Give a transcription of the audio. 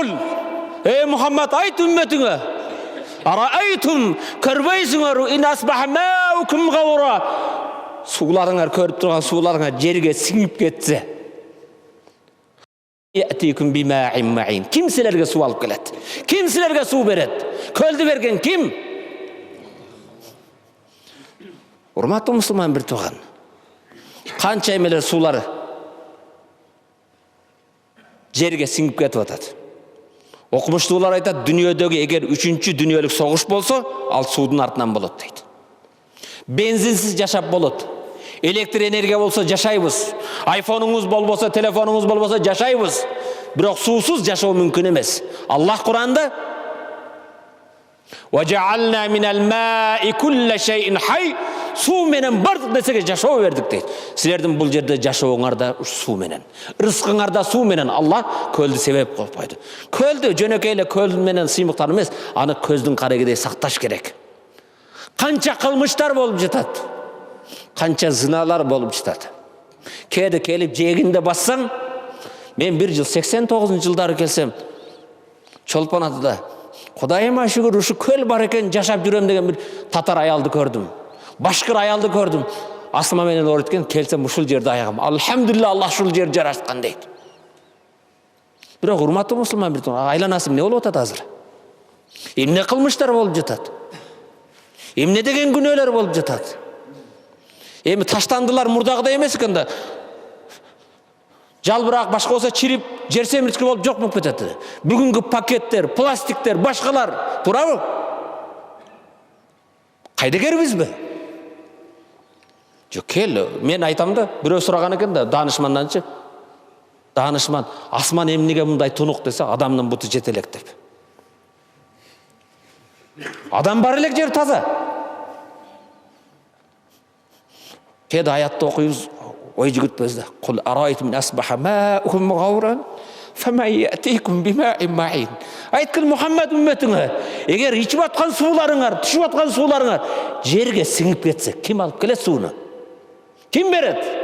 Кул, ey Muhammed ayt ümmetine. Araaytum körbeysingер in asbaha ma'ukum gawra. Sularыңар көріп тұрған суларыңа жерге сіңіп кетсе. Ya'tikum bima'in ma'in. Kim sizlerge su alıp geledi? Kim sizlerge su beredi? Kölді bergen kim? Урматтуу мусулман bir туған. Қанша емелер сулары жерге сіңіп кетіп атады. Оқымыштуулар айтады, дүниедегі егер 3-ші дүниелік соғыш болса, ал судың артынан болады дейді. Бензинсіз жашап болады. Электр энергия болса жашайбыз. Айфонуңуз болбоса, телефонуңуз болбоса жашайбыз. Бирок суусуз жашоо мүмкүн эмес. Аллах Куранда وَجَعَلْنَا مِنَ الْمَاءِ كُلَّ شَيْءٍ حَيٍّ Су менен бардык нерсеге жашоо бердик дейт. Силердин бул жерде жашооңарда су менен, рызкыңарда су менен Аллах көлдү себеп кылып койду. Көлдү жөнөкөй эле көл менен сыймыктар эмес, аны көздүн карегидей сакташ керек. Канча кылмыштар болуп жатат. Канча зыналар болуп жатат. Кээде келип жегинде бассаң, мен 1 жыл 89-жылдары келсем, Чолпон атада Кудайыма шүгүр ушу көл бар экен, жашап жүрөм деген бир татар аялды көрдүм. Башкыр аялды көрдүм. Асыма менен ореткен келсем ушул жерде аягым. Алхамдулилла, Аллах ушул жер жараткан дейт. Бирок урматтуу мусулман бир айланасым не болуп атат азыр? Эмне кылмыштар болуп жатат? Эмне деген күнөөлөр болуп жатат? Эми таштандылар мурдагыдай эмес экен да. Жалбыраак башка болсо чирип, жер семирткү болуп жок болуп кетет. Бүгүнкү пакеттер, пластиктер, башкалар, туурабы? Кайдыгербизби? Жок, кел, мен айтам да, бирөө сураган экен да, данышманданчы. Данышман, асман эмнеге мындай тунук десе, адамдын буту жете элек деп. Адам бар элек, жер таза. Кеде аятты окуйбуз, ой жүгүтпөз да. Кул араайтум асбаха ма'ухум гавран фама я'тикум бима'ин мa'ин. Айткын Мухаммед үмметиңе, эгер ичип аткан сууларыңар, түшүп аткан сууларыңар жерге сиңип кетсе, ким алып келет сууну? Kim берет?